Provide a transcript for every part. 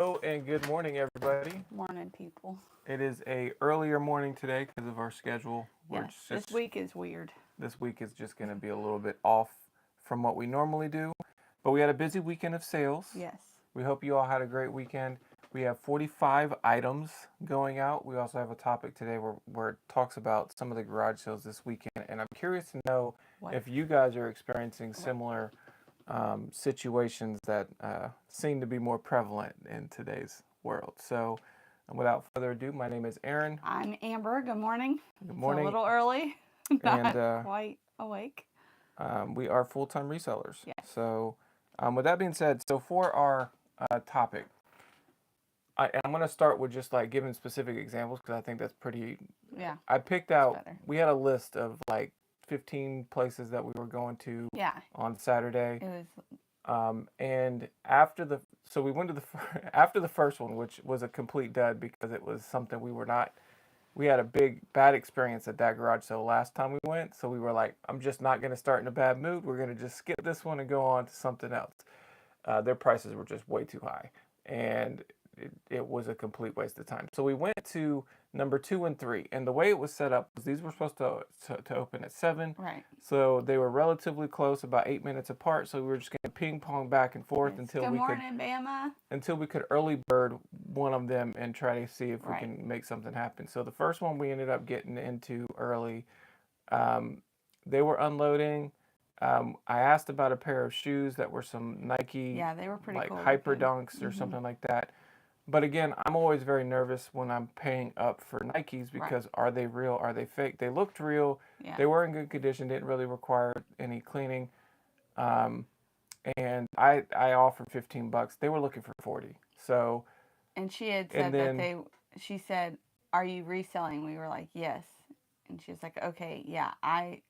Oh, and good morning, everybody. Morning, people. It is a earlier morning today because of our schedule. Yes, this week is weird. This week is just going to be a little bit off from what we normally do, but we had a busy weekend of sales. Yes. We hope you all had a great weekend. We have 45 items going out. We also have a topic today where it talks about some of the garage sales this weekend, and I'm curious to know What? if you guys are experiencing similar situations that seem to be more prevalent in today's world. So, without further ado, my name is Aaron. I'm Amber. Good morning. Good It's a morning. little early. Not And quite awake. we are full-time resellers. Yes. So, with that being said, so for our topic, I'm going to start with just like giving specific examples because I think that's pretty. Yeah. I picked out. Better. We had a list of like 15 places that we were going to Yeah. on Saturday. It was. And after so we went to after the first one, which was a complete dud because it was something we had a bad experience at that garage sale last time we went. So we were like, I'm just not going to start in a bad mood. We're going to just skip this one and go on to something else. Their prices were just way too high. And it was a complete waste of time. So we went to number 2 and 3, and the way it was set up was these were supposed to open at 7. Right. So they were relatively close, about 8 minutes apart. So we were just going to ping pong back and forth Good morning, Bama. until we could early bird one of them and try to see if we Right. can make something happen. So the first one we ended up getting into early. They were unloading. I asked about a pair of shoes that were some Nike, Yeah, they were pretty like cool. Hyper Dunks or something like that. But again, I'm always very nervous when I'm paying up for Nikes because are they real? Are they fake? They looked real. Yeah. They were in good condition. Didn't really require any cleaning. And I offered $15. They were looking for 40. So. And she had said she said, "Are you reselling?" We were like, "Yes." And she was like, "Okay, yeah, I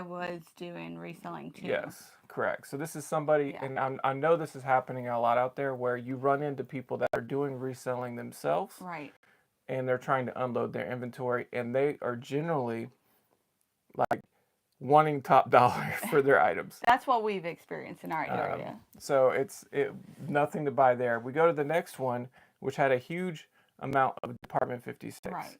was doing reselling too." Yes, correct. So this is somebody, and I know this is happening a lot out there where you run into people that are doing reselling themselves. Right. And they're trying to unload their inventory, and they are generally like wanting top dollar for their items. That's what we've experienced in our area. So it's nothing to buy there. We go to the next one, which had a huge amount of Department 56. Right.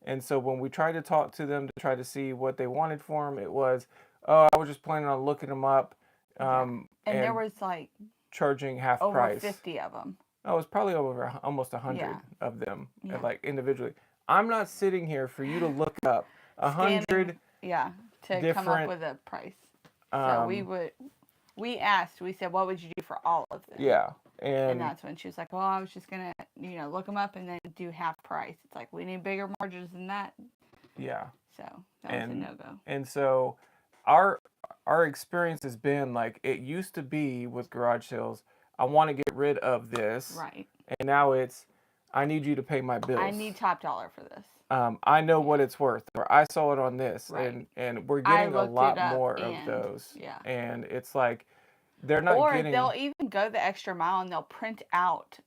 And so when we tried to talk to them to try to see what they wanted for them, it was, oh, I was just planning on looking them up. And there was like charging half over price. 50 of them. Oh, it was probably over almost 100 of them, like individually. I'm not sitting here for you to look up 100. To come up with a price. So we asked. We said, "What would you do for all of them?" Yeah, and that's when she was like, "Well, I was just gonna, look them up and then do half price." It's like we need bigger margins than that. Yeah. So that was a no-go. And so our experience has been like it used to be with garage sales. I want to get rid of this. Right. And now it's, I need you to pay my bills. I need top dollar for this. I know what it's worth, or I saw it on this, Right. and we're getting a lot more of and, those. Yeah. And it's like they're not or getting. They'll even go the extra mile and they'll print out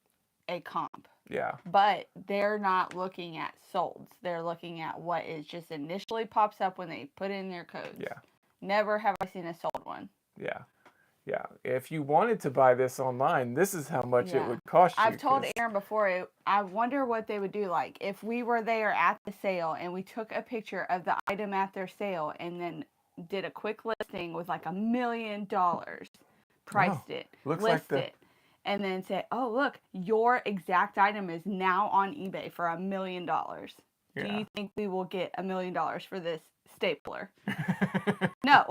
a comp. Yeah. But they're not looking at solds. They're looking at what is just initially pops up when they put in their codes. Yeah. Never have I seen a sold one. Yeah. Yeah. If you wanted to buy this online, this is how much it would cost you. I've told Aaron before, I wonder what they would do. Like, if we were there at the sale and we took a picture of the item at their sale and then did a quick listing with like $1 million, priced it, listed it, and then say, oh, look, your exact item is now on eBay for $1 million. Do you think we will get $1 million for this stapler? No.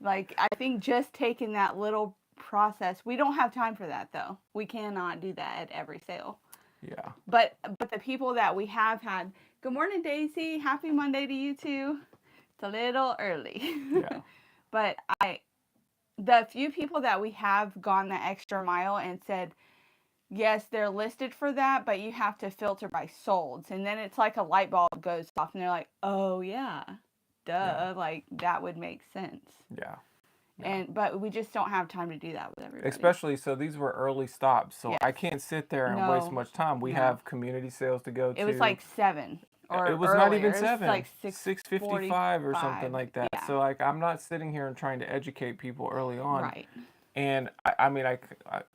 Like, I think just taking that little process, we don't have time for that, though. We cannot do that at every sale. Yeah. But the people that we have had, good morning, Daisy. Happy Monday to you, too. It's a little early. Yeah. But the few people that we have gone the extra mile and said, yes, they're listed for that, but you have to filter by solds. And then it's like a light bulb goes off, and they're like, oh, yeah. Duh, like that would make sense. Yeah. But we just don't have time to do that with everybody. Especially, so these were early stops, so I can't sit there and waste much time. We have community sales to go to. It was like 7. Or it was earlier. not even 7. It was like 6:55 or something like that. Yeah. So like I'm not sitting here and trying to educate people early on. Right. And I mean,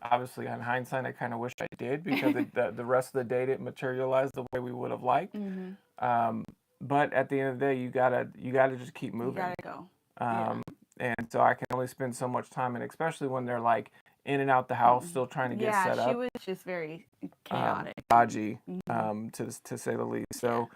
obviously in hindsight, I kind of wish I did because the rest of the day didn't materialize the way we would have liked. Mm-hmm. Um, but at the end of the day, you gotta just keep You moving. gotta go. Yeah. And so I can only spend so much time, and especially when they're like in and out the house, Mm-hmm. still trying to get Yeah, set she up, was just very chaotic. dodgy, Mm-hmm. to say the least. Yeah. So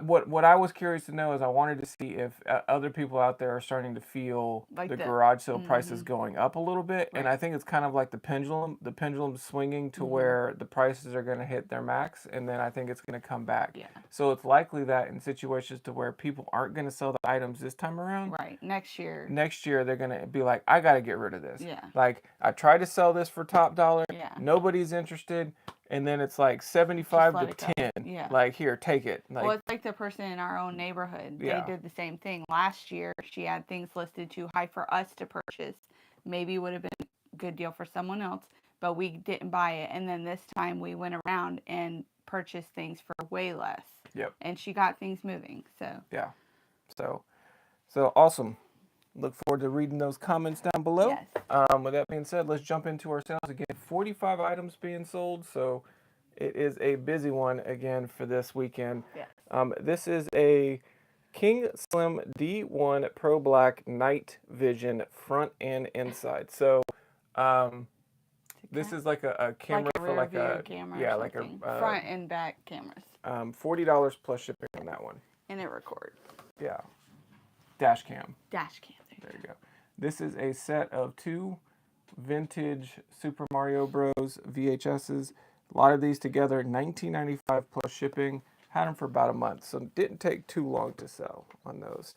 what I was curious to know is I wanted to see if other people out there are starting to feel Like the the garage sale prices mm-hmm. going up a little bit, and Right. I think it's kind of like the pendulum. The pendulum's swinging to Mm-hmm. where the prices are going to hit their max, and then I think it's going to come back. Yeah. So it's likely that in situations to where people aren't going to sell the items this time around, Right. Next year. next year they're going to be like, I got to get rid of this. Yeah. Like I tried to sell this for top dollar, Yeah. nobody's interested. And then it's like 75 let to it go. 10. Yeah. Like, here, take it. Like, Well, it's like the person in our own neighborhood. Yeah. They did the same thing. Last year, she had things listed too high for us to purchase. Maybe would have been a good deal for someone else, but we didn't buy it. And then this time we went around and purchased things for way less. Yep. And she got things moving. So yeah. So awesome. Look forward to reading those comments down below. yes. With that being said, let's jump into our sales again. 45 items being sold, so it is a busy one again for this weekend. Yeah. This is a King Slim D1 Pro Black Night Vision front and inside. So this is like a camera like a for rear like view a camera. yeah, or like a something. Front and back cameras. $40 plus shipping on that one. And it records. Yeah, dash cam. Dash cam. There you go. This is a set of 2 vintage Super Mario Bros. VHSs. A lot of these together, $19.95 plus shipping. Had them for about a month, so it didn't take too long to sell on those.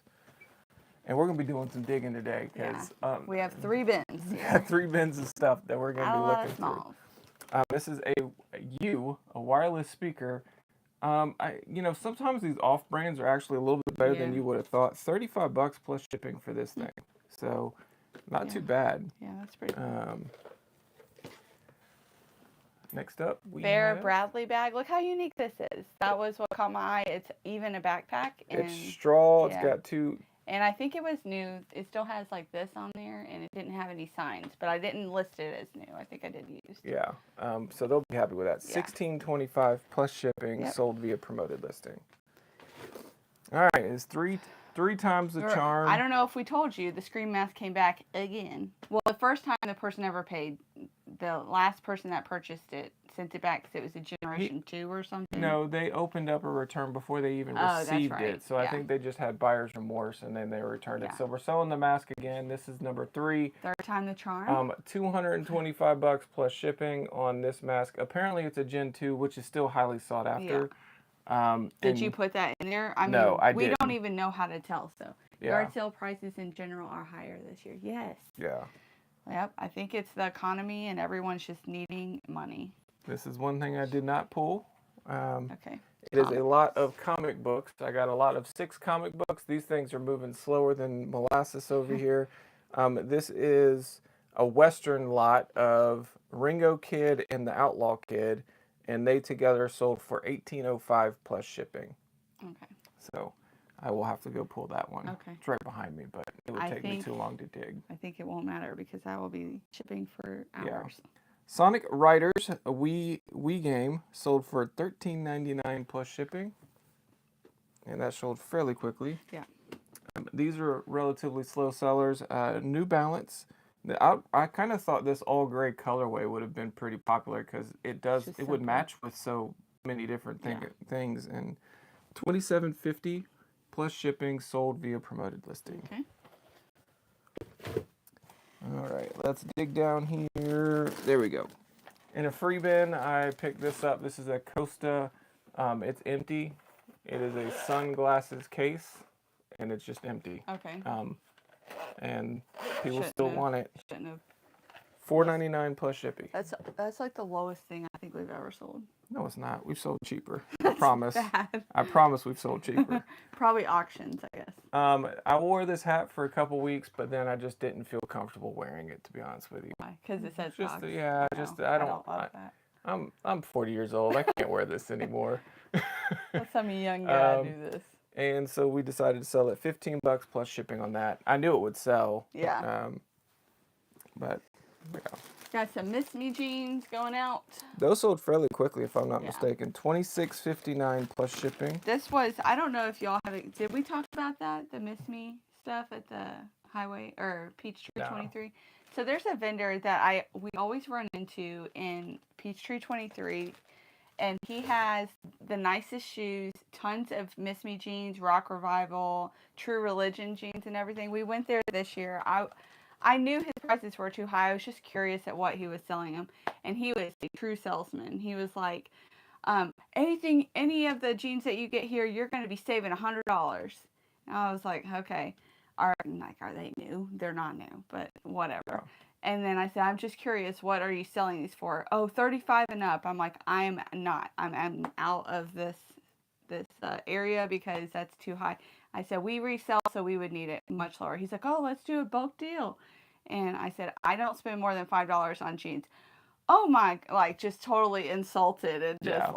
And we're going to be doing some digging today because We have 3 bins. we got 3 bins of stuff that we're going to Not be a lot looking of through. smalls. This is a wireless speaker. Sometimes these off brands are actually a little bit better than Yeah. you would have thought. $35 plus shipping for this thing. So not too bad. Yeah, that's pretty cool. Next up, we Bear have Bradley bag. Look how unique this is. That was what caught my eye. It's even a backpack. And, it's straw. It's yeah. got 2. and I think it was new. It still has like this on there, and it didn't have any signs, but I didn't list it as new. I think I did used. Yeah. So they'll be happy with that. Yeah. $16.25 plus shipping, Yep. sold via promoted listing. All right, it's three times the charm. I don't know if we told you, the Scream mask came back again. Well, the first time the person ever paid, the last person that purchased it sent it back because it was a Generation 2 or something. No, they opened up a return before they even that's received right. it. So I Yeah. think they just had buyer's remorse and then they returned it. Yeah. So we're selling the mask again. This is number 3. Third time the charm. $225 plus shipping on this mask. Apparently it's a Gen 2, which is still highly sought after. Did you put that in there? I mean, No, I we didn't. don't even know how to tell. So Yeah. yard sale prices in general are higher this year. Yes. Yeah. Yep. I think it's the economy and everyone's just needing money. This is one thing I did not pull. Okay. It is a lot of comic books. I got a lot of 6 comic books. These things are moving slower than molasses over here. This is a Western lot of Ringo Kid and the Outlaw Kid, and they together sold for $18.05 plus shipping. Okay. So I will have to go pull that one. Okay. It's right behind me, but it would I take me think- too long to dig. I think it won't matter because I will be shipping for hours. Sonic Riders, a Wii game, sold for $13.99 plus shipping, and that sold fairly quickly. Yeah. These are relatively slow sellers. New Balance. I kind of thought this all gray colorway would have been pretty popular because it Just would simple. match with so many different Yeah. things. And $27.50 plus shipping, sold via promoted listing. Okay. All right, let's dig down here. There we go. In a free bin, I picked this up. This is a Costa. It's empty. It is a sunglasses case, and it's just empty. Okay. And people Shouldn't still have. want it. Shouldn't have. $4.99 plus shipping. That's like the lowest thing I think we've ever sold. No, it's not. We've sold cheaper. I promise. Bad. I promise we've sold cheaper. Probably auctions, I guess. I wore this hat for a couple weeks, but then I just didn't feel comfortable wearing it, to be honest with you. Why? Because it says Just Fox. yeah, No, just I don't. love that. I'm 40 years old. I can't wear this anymore. Let some young guy do this. And so we decided to sell it $15 plus shipping on that. I knew it would sell. Yeah. But yeah. Got some Miss Me jeans going out. Those sold fairly quickly, if I'm not Yeah. mistaken. $26.59 plus shipping. This was, I don't know if y'all have it. Did we talk about that? The Miss Me stuff at the highway or Peachtree No. 23? So there's a vendor that we always run into in Peachtree 23, and he has the nicest shoes, tons of Miss Me jeans, Rock Revival, True Religion jeans, and everything. We went there this year. I knew his prices were too high. I was just curious at what he was selling them, and he was a true salesman. He was like, any of the jeans that you get here, you're going to be saving $100. And I was like, okay. Are they new? They're not new, but whatever. Oh. And then I said, I'm just curious, what are you selling these for? Oh, 35 and up. I'm like, I'm not. I'm out of this area because that's too high. I said, we resell, so we would need it much lower. He's like, oh, let's do a bulk deal. And I said, I don't spend more than $5 on jeans. Oh my, like just totally insulted and just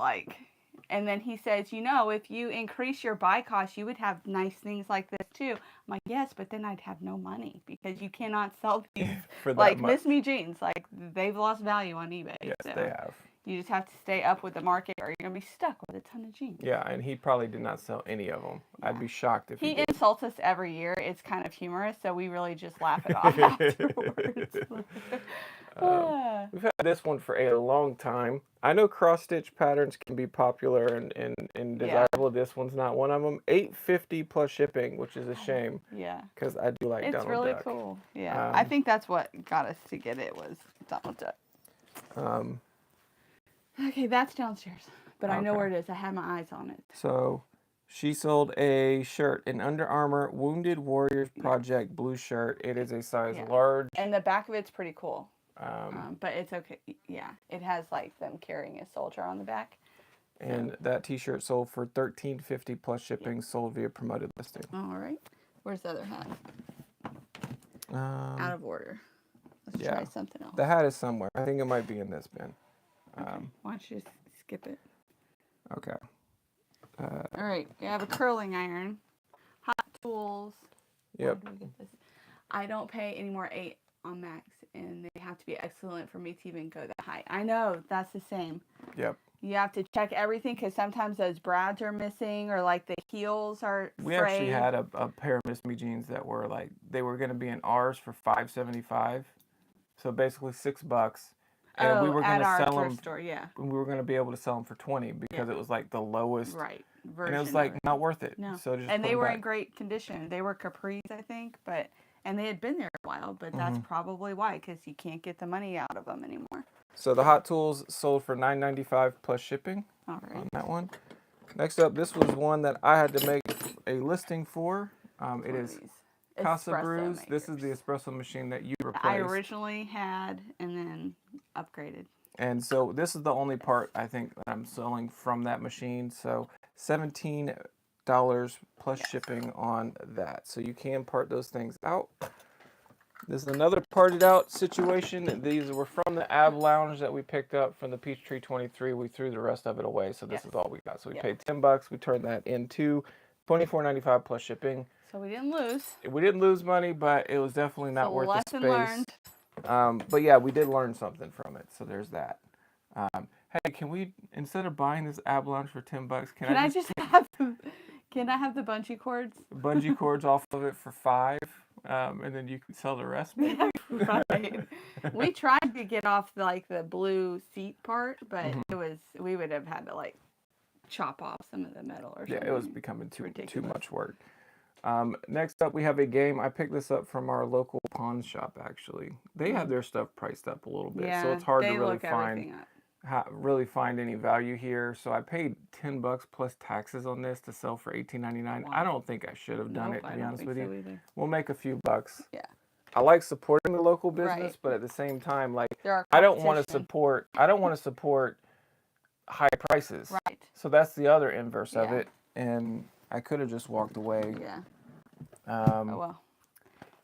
and then he says, if you increase your buy cost, you would have nice things like this too. I'm like, yes, but then I'd have no money because you cannot sell these For that like much. Miss Me jeans. Like they've lost value on eBay. Yes, so they have. You just have to stay up with the market or you're going to be stuck with a ton of jeans. Yeah, and he probably did not sell any of them. Yeah. I'd be shocked if he He did. insults us every year. It's kind of humorous, so we really just laugh it off afterwards. We've had this one for a long time. I know cross-stitch patterns can be popular and desirable. This one's not one of them. $8.50 plus shipping, which is a shame. Yeah. Because I do like it's Donald really Duck. cool. Yeah. I think that's what got us to get it was Donald Duck. Okay, that's downstairs. But I know where it is. I had my eyes on it. So she sold a shirt, an Under Armour Wounded Warriors Project blue shirt. It is a size large. And the back of it's pretty cool. But it's okay. Yeah, it has like them carrying a soldier on the back. And that T-shirt sold for $13.50 plus shipping, sold via promoted listing. All right. Where's the other hat? Out of order. Let's try something else. The hat is somewhere. I think it might be in this bin. Okay. Why don't you just skip it? Okay. All right. We have a curling iron, hot tools. Yep. Where do we get this? I don't pay any more 8 on Max, and they have to be excellent for me to even go that high. I know that's the same. Yep. You have to check everything because sometimes those brads are missing or like the heels are frayed. We actually had a pair of Miss Me jeans that were like, they were going to be in ours for $5.75. So basically $6. And we were going to sell them. Store, yeah. We were going to be able to sell them for $20 because it was like the lowest. Right. And it was like not worth it. No. So just and they were in great condition. They were capris, I think, and they had been there a while, but that's probably why, because you can't get the money out of them anymore. So the Hot Tools sold for $9.95 plus shipping. All right. On that one. Next up, this was one that I had to make a listing for. It is Casa Brews. This is the espresso machine that you replaced. I originally had and then upgraded. And so this is the only part I think that I'm selling from that machine. So $17 plus shipping on that. So you can part those things out. This is another parted out situation. These were from the Ab Lounge that we picked up from the Peachtree 23. We threw the rest of it away. So this is all we got. So we paid $10. We turned that into $24.95 plus shipping. So we didn't lose. We didn't lose money, but it was definitely not worth the space. Lesson learned. But yeah, we did learn something from it. So there's that. Hey, can we, instead of buying this Ab Lounge for $10, can I just have can I have the bungee cords? Bungee cords off of it for $5, and then you can sell the rest maybe? Right. We tried to get off like the blue seat part, but we would have had to like chop off some of the metal or something. Yeah, it was becoming too much work. Next up, we have a game. I picked this up from our local pawn shop, actually. They have their stuff priced up a little bit, so it's hard to really find any value here. So I paid $10 plus taxes on this to sell for $18.99. Wow. I don't think I should have done it, to be honest with you. Either. We'll make a few bucks. Yeah. I like supporting the local business, but at the same time, like I don't want to support high prices. Right. So that's the other inverse of it, and I could have just walked away. Yeah. Oh well.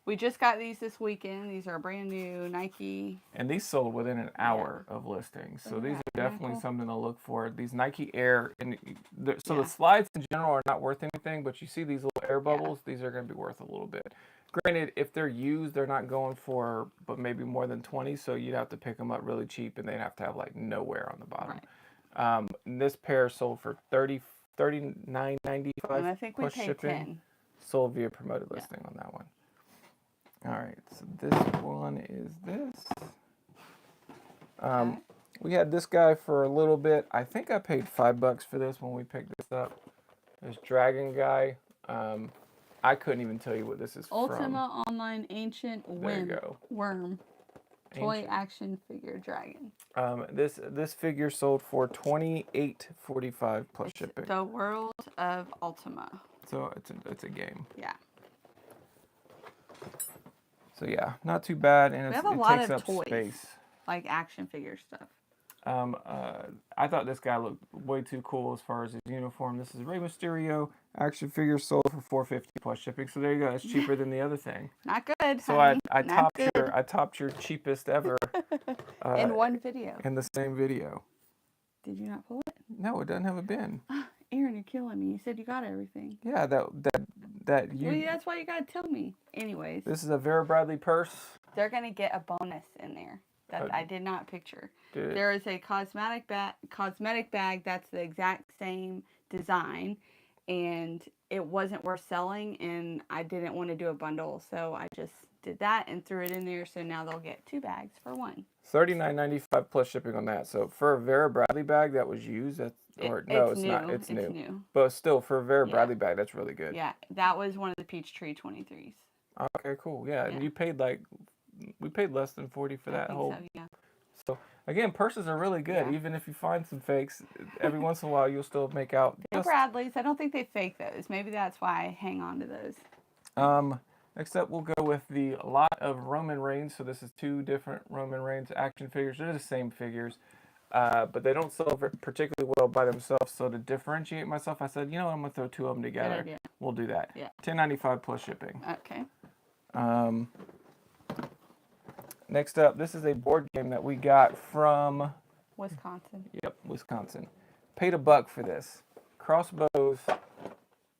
We just got these this weekend. These are brand new Nike. And these sold within an hour of listings. So these are definitely something to look for. These Nike Air, and the slides in general are not worth anything, but you see these little air bubbles, these are going to be worth a little bit. Granted, if they're used, they're not going for, but maybe more than 20. So you'd have to pick them up really cheap, and they'd have to have like no wear on the bottom. Right. This pair sold for 39.95 And I think we plus paid shipping. 10. Sold via promoted Yeah. listing on that one. All right, so this one is this. Okay. We had this guy for a little bit. I think I paid $5 for this when we picked this up. This dragon guy. I couldn't even tell you what this is from. Ultima Online Ancient There you go. Worm. Toy Ancient. action figure dragon. This figure sold for $28.45 plus It's shipping. the World of Ultima. So it's a game. Yeah. So yeah, not too bad, and We it have a lot takes of up toys. space. Like action figure stuff. I thought this guy looked way too cool as far as his uniform. This is Rey Mysterio action figure sold for $4.50 plus shipping. So there you go. It's cheaper than the other thing. Not good. So honey. I Not good. topped your cheapest ever In one video. in the same video. Did you not pull it? No, it doesn't have a bin. Aaron, you're killing me. You said you got everything. Yeah, that you. Well, that's why you gotta tell me. Anyways, This is a Vera Bradley purse. they're gonna get a bonus in there that I did not picture. There is a cosmetic bag that's the exact same design, and it wasn't worth selling, and I didn't want to do a bundle, so I just did that and threw it in there. So now they'll get 2 bags for one. $39.95 plus shipping on that. So for a Vera Bradley bag that was used, no, it's new. not. It's new. new. But still, for a Vera Yeah. Bradley bag, that's really good. Yeah, that was one of the Peachtree 23s. Okay, cool. Yeah, and Yeah. you paid we paid less than 40 for I that think whole. so, yeah. So again, purses are really good. Yeah. Even if you find some fakes, every once in a while you'll still make out. And Bradley's, I don't think they fake those. Maybe that's why I hang on to those. Next up, we'll go with the lot of Roman Reigns. So this is 2 different Roman Reigns action figures. They're the same figures, but they don't sell particularly well by themselves. So to differentiate myself, I said, you know what, I'm gonna throw 2 of them together. idea. We'll do that. Yeah. $10.95 plus shipping. Okay. Next up, this is a board game that we got from Wisconsin. Wisconsin. Paid $1 for this. Crossbows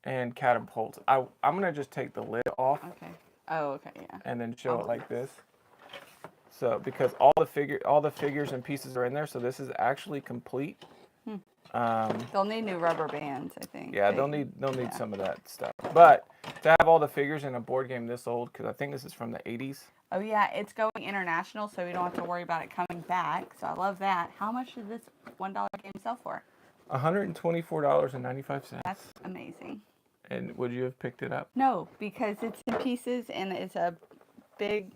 and catapults. I'm gonna just take the lid off Okay. Oh, okay, yeah. and then show it like this. So because all the figures and pieces are in there, so this is actually complete. They'll need new rubber bands, I think. Yeah, they'll need some of that stuff. But to have all the figures in a board game this old, because I think this is from the 80s. Oh, yeah, it's going international, so we don't have to worry about it coming back. So I love that. How much did this $1 game sell for? $124.95. That's amazing. And would you have picked it up? No, because it's in pieces and it's a big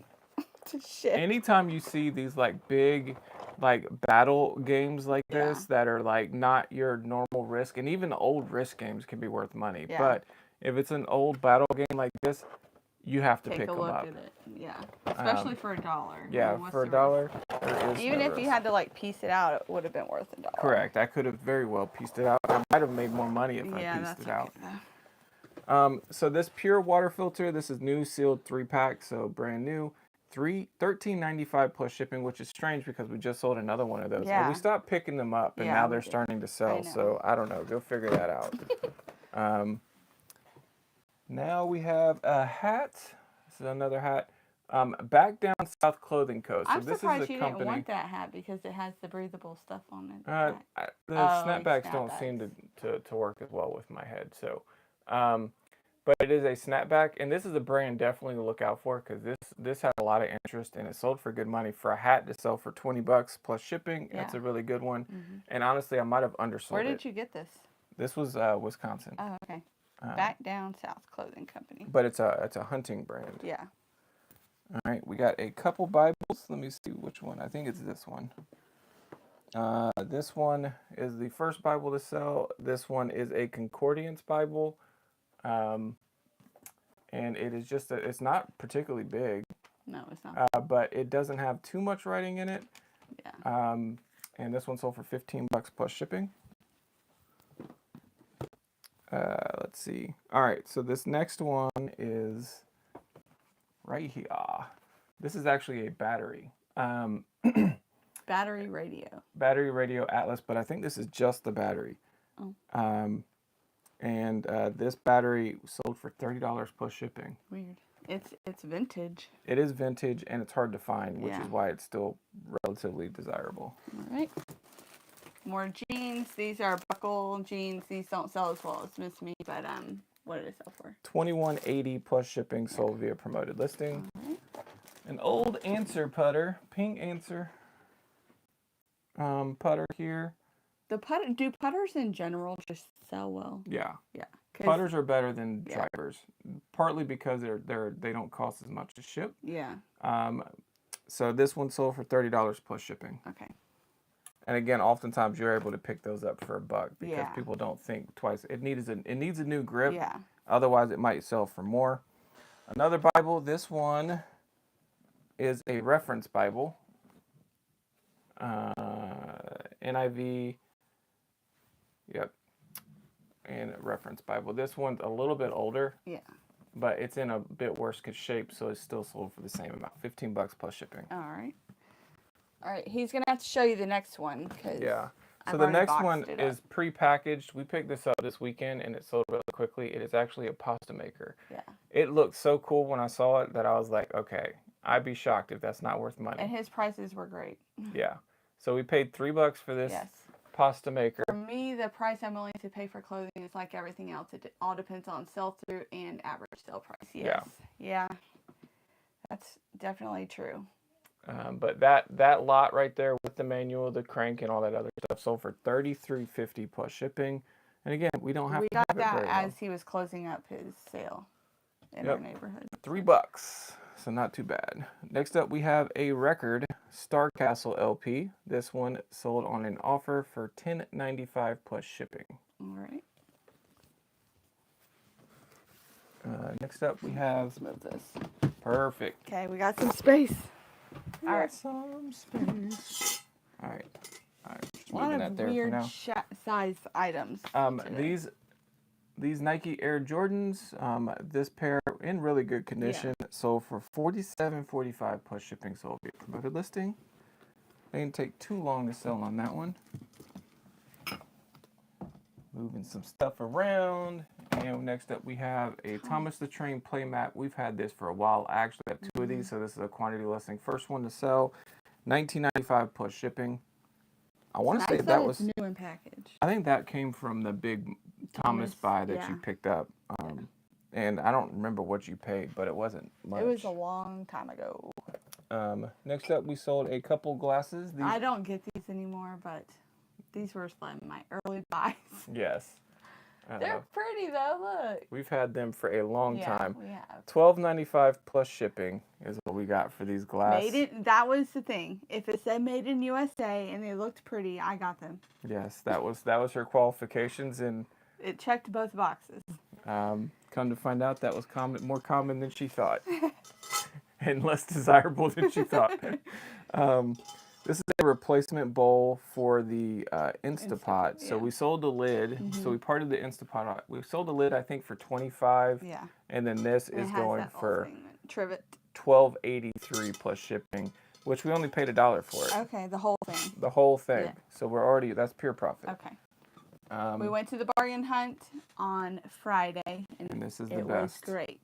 shit. Anytime you see these like big like battle games like this that are like not your normal Risk, and even old Risk games can be worth money. Yeah. But if it's an old battle game like this, you have to Take pick a them look up. at it. Yeah. Especially for $1. I Yeah, mean, what's for the $1, risk? there is Even no if you risk. had to like piece it out, it would have been worth $1. Correct. I could have very well pieced it out. I might have made more money if I Yeah, pieced that's it out. okay, though. So this pure water filter, this is new sealed 3-pack, so brand new. $13.95 plus shipping, which is strange because we just sold another one of those. And Yeah. we stopped picking them up, and Yeah, now we they're did. starting to sell. know. So I don't know. Go figure that out. Now we have a hat. This is another hat. Back Down South Clothing Co. So I'm this surprised is a you company. didn't want that hat because it has the breathable stuff on it. The Oh, snapbacks don't seem to work as well with my head. So, but it is a snapback, and this is a brand definitely to look out for because this had a lot of interest and it sold for good money. For a hat to sell for $20 plus shipping, that's a really good one. And honestly, I might have undersold Where it. did you get this? This was Wisconsin, Oh, okay. Back Down South Clothing Company. but it's a hunting brand. Yeah. All right, we got a couple Bibles. Let me see which one. I think it's this one. This one is the first Bible to sell. This one is a Concordance Bible. And it is just, it's not particularly big, No, it's not. but it doesn't have too much writing in it. Yeah. And this one sold for $15 plus shipping. Let's see. All right, so this next one is right here. This is actually a battery. Battery radio. Battery radio Atlas, but I think this is just the battery. Oh. And this battery sold for $30 plus shipping. Weird. It's vintage. It is vintage and it's hard to find, which Yeah. is why it's still relatively desirable. All right. More jeans. These are buckle jeans. These don't sell as well as Miss Me, but what did it sell for? $21.80 plus shipping, sold via promoted listing. All right. An old Answer putter, pink Answer putter here. The do putters in general just sell well? Yeah, Yeah. 'Cause- putters are better than Yeah. drivers, partly because they don't cost as much to ship. Yeah. So this one sold for $30 plus shipping. Okay. And again, oftentimes you're able to pick those up for $1 because Yeah. people don't think twice. It needs a new grip. Yeah. Otherwise, it might sell for more. Another Bible. This one is a reference Bible. NIV. Yep. And a reference Bible. This one's a little bit older, Yeah. but it's in a bit worse shape, so it's still sold for the same amount. $15 plus shipping. All right. All right. He's gonna have to show you the next one because Yeah. So I've the already next boxed one it is pre-packaged. We picked this up this weekend and it sold really quickly. It is actually a pasta maker. Yeah. It looked so cool when I saw it that I was like, okay, I'd be shocked if that's not worth money. And his prices were great. Yeah. So we paid $3 for this Yes. pasta maker. For me, the price I'm willing to pay for clothing is like everything else. It all depends on sell-through and average sale price. Yes. Yeah. That's definitely true. But that lot right there with the manual, the crank, and all that other stuff sold for $33.50 plus shipping. And again, we don't have We to got have it that very long. as he was closing up his sale in Yep. our neighborhood. $3, so not too bad. Next up, we have a record Star Castle LP. This one sold on an offer for $10.95 plus shipping. All right. Next up, we have Let's move this. perfect. Okay, we got some space. All right. Some space. All right. Just A lot leaving of that there for weird now. size items. today. These Nike Air Jordans, this pair in really good condition, sold for $47.45 plus shipping, sold via promoted listing. They didn't take too long to sell on that one. Moving some stuff around. And next up we have a Thomas the Train playmat. We've had this for a while. I actually have two of these, so this is a quantity listing. First one to sell, $19.95 plus shipping. I want to say that was new and packaged. I think that came from the big Thomas buy that you picked up. And I don't remember what you paid, but it wasn't much. It was a long time ago. Next up, we sold a couple glasses. These, I don't get these anymore, but these were like my early buys. yes. They're pretty though. Look. We've had them for a long time. We have. $12.95 plus shipping is what we got for these glasses. That was the thing. If it said made in USA and they looked pretty, I got them. Yes, that was her qualifications, and It checked both boxes. come to find out that was more common than she thought, and less desirable than she thought. This is a replacement bowl for the Instapot. So we sold the lid. So we parted the Instapot. We sold the lid, I think, for $25. Yeah. And then this And it is has going that whole for thing, trivet. $12.83 plus shipping, which we only paid $1 for it. Okay, the whole thing. The whole thing. Yeah. So that's pure profit. Okay. We went to the bargain hunt on Friday, and this is the it best. was great.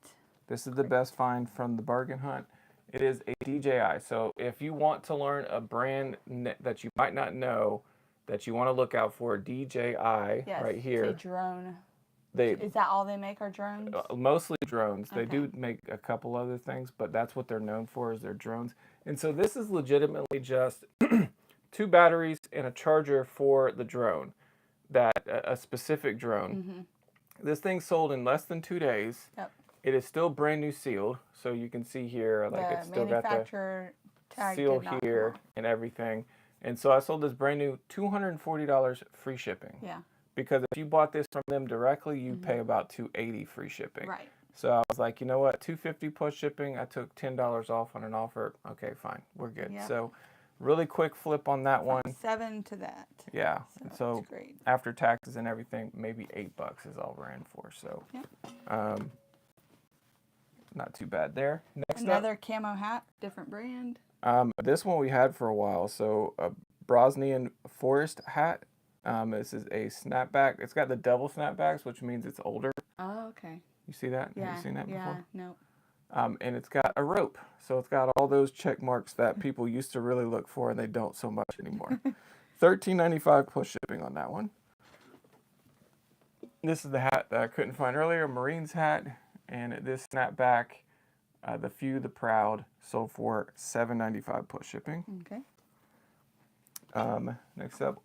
This is the best find from the bargain hunt. It is a DJI. So if you want to learn a brand that you might not know, that you want to look out for, DJI Yes, right it's here. a drone. They Is that all they make are drones? mostly drones. They do Okay. make a couple other things, but that's what they're known for, is their drones. And so this is legitimately just 2 batteries and a charger for the drone, a specific drone. This thing sold in less than 2 days. Yep. It is still brand new sealed, so you can see here, like The it's still got the manufacturer tag seal did not come here off. and everything. And so I sold this brand new $240 free shipping. Yeah. Because if you bought this from them directly, you pay about $280 free shipping. Right. So I was like, you know what, $250 plus shipping. I took $10 off on an offer. Okay, fine, we're good. Yep. So really quick flip on that one. 7 to that. Yeah. So, And so it's great. after taxes and everything, maybe $8 is all we're in for. So Yep. not too bad there. Next up. Another camo hat, different brand. This one we had for a while. So a Bosnian forest hat. This is a snapback. It's got the double snapbacks, which means it's older. Oh, okay. You see that? Yeah. Have you seen that yeah. before? No. And it's got a rope. So it's got all those check marks that people used to really look for and they don't so much anymore. $13.95 plus shipping on that one. This is the hat that I couldn't find earlier, Marines hat. And this snapback, the Few the Proud, sold for $7.95 plus shipping. Okay. Next up,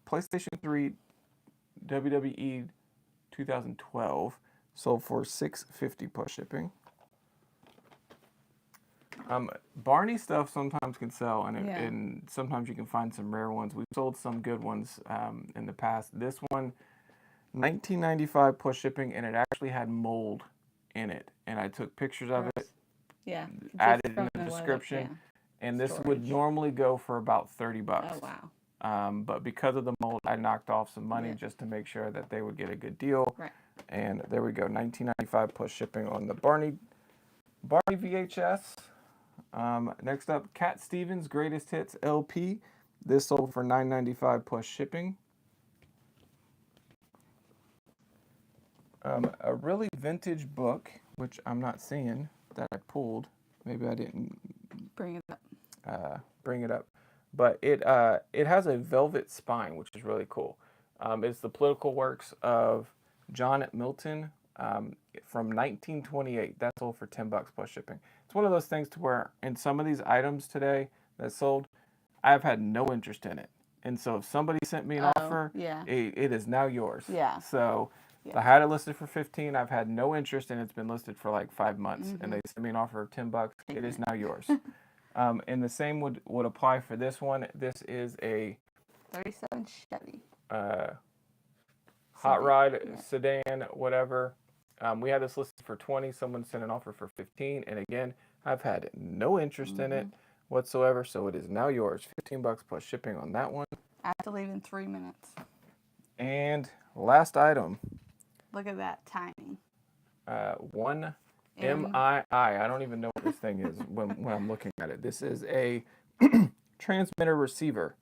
PlayStation 3 WWE 2012 sold for $6.50 plus shipping. Barney stuff sometimes can sell, and sometimes you can find some rare ones. We've sold some good ones in the past. This one, $19.95 plus shipping, and it actually had mold in it. And I took pictures of it, added in the description, and this would normally go for about $30. Oh, wow. But because of the mold, I knocked off some money just to make sure that they would get a good deal. Right. And there we go, $19.95 plus shipping on the Barney VHS. Next up, Cat Stevens Greatest Hits LP. This sold for $9.95 plus shipping. A really vintage book, which I'm not seeing, that I pulled. Maybe I didn't Bring it up. Bring it up. But it has a velvet spine, which is really cool. It's the political works of John Milton from 1928. That's sold for $10 plus shipping. It's one of those things to where in some of these items today that sold, I've had no interest in it. And so if somebody sent me an offer, it is now yours. Yeah. So I had it listed for 15. I've had no interest, and it's been listed for like 5 months. And they sent me an offer of $10. It is now yours. And the same would apply for this one. This is a 37 Chevy. Hot rod, sedan, whatever. We had this listed for 20. Someone sent an offer for 15. And again, I've had no interest in it whatsoever. So it is now yours. $15 plus shipping on that one. I have to leave in 3 minutes. And last item. Look at that timing. One MII. I don't even know what this thing is when I'm looking at it. This is a transmitter receiver.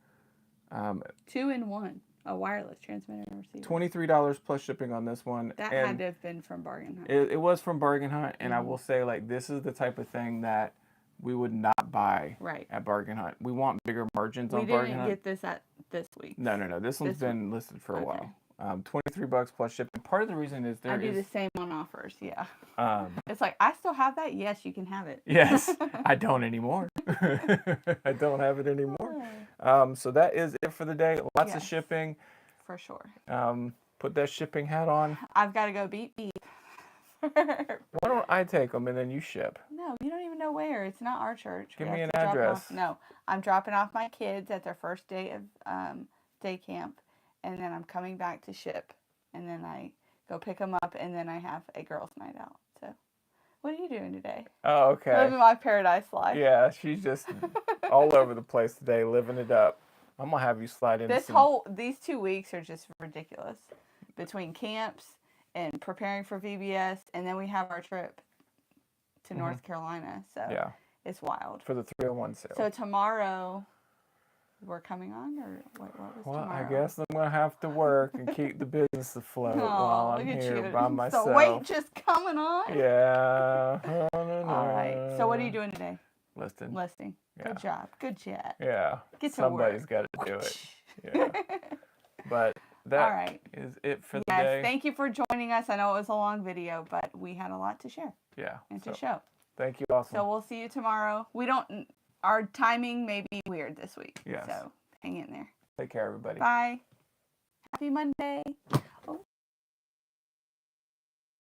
2-in-1. A wireless transmitter and receiver. $23 plus shipping on this one. That had to have been from Bargain Hunt. It was from Bargain Hunt, and I will say, like, this is the type of thing that we would not buy at Bargain Hunt. We want bigger margins on Bargain Hunt. We didn't get this at this week. No. This one's been listed for a while. $23 plus shipping. Part of the reason is I do the same on offers. Yeah. It's like, I still have that. Yes, you can have it. Yes, I don't anymore. I don't have it anymore. So that is it for the day. Lots of shipping. For sure. Put that shipping hat on. I've got to go beep. Why don't I take them and then you ship? No, you don't even know where. It's not our church. Give me an address. No, I'm dropping off my kids at their first day of day camp, and then I'm coming back to ship, and then I go pick them up, and then I have a girls' night out. So, what are you doing today? Oh, okay. Living my paradise life. Yeah, she's just all over the place today, living it up. I'm gonna have you slide in. These 2 weeks are just ridiculous, between camps and preparing for VBS, and then we have our trip to North Carolina. So it's wild. For the 301 sale. So tomorrow, we're coming on, or what was tomorrow? I guess I'm going to have to work and keep the business afloat while I'm here by myself. The weight just coming on? Yeah. All right. So what are you doing today? Listing. Yeah. Good job. Yeah. Get to Somebody's got to do it. Yeah. But that is it for the day. Yes, thank you for joining us. I know it was a long video, but we had a lot to share. Yeah. And to show. Thank you, awesome. So we'll see you tomorrow. Our timing may be weird this week. Yes. So hang in there. Take care, everybody. Bye. Happy Monday.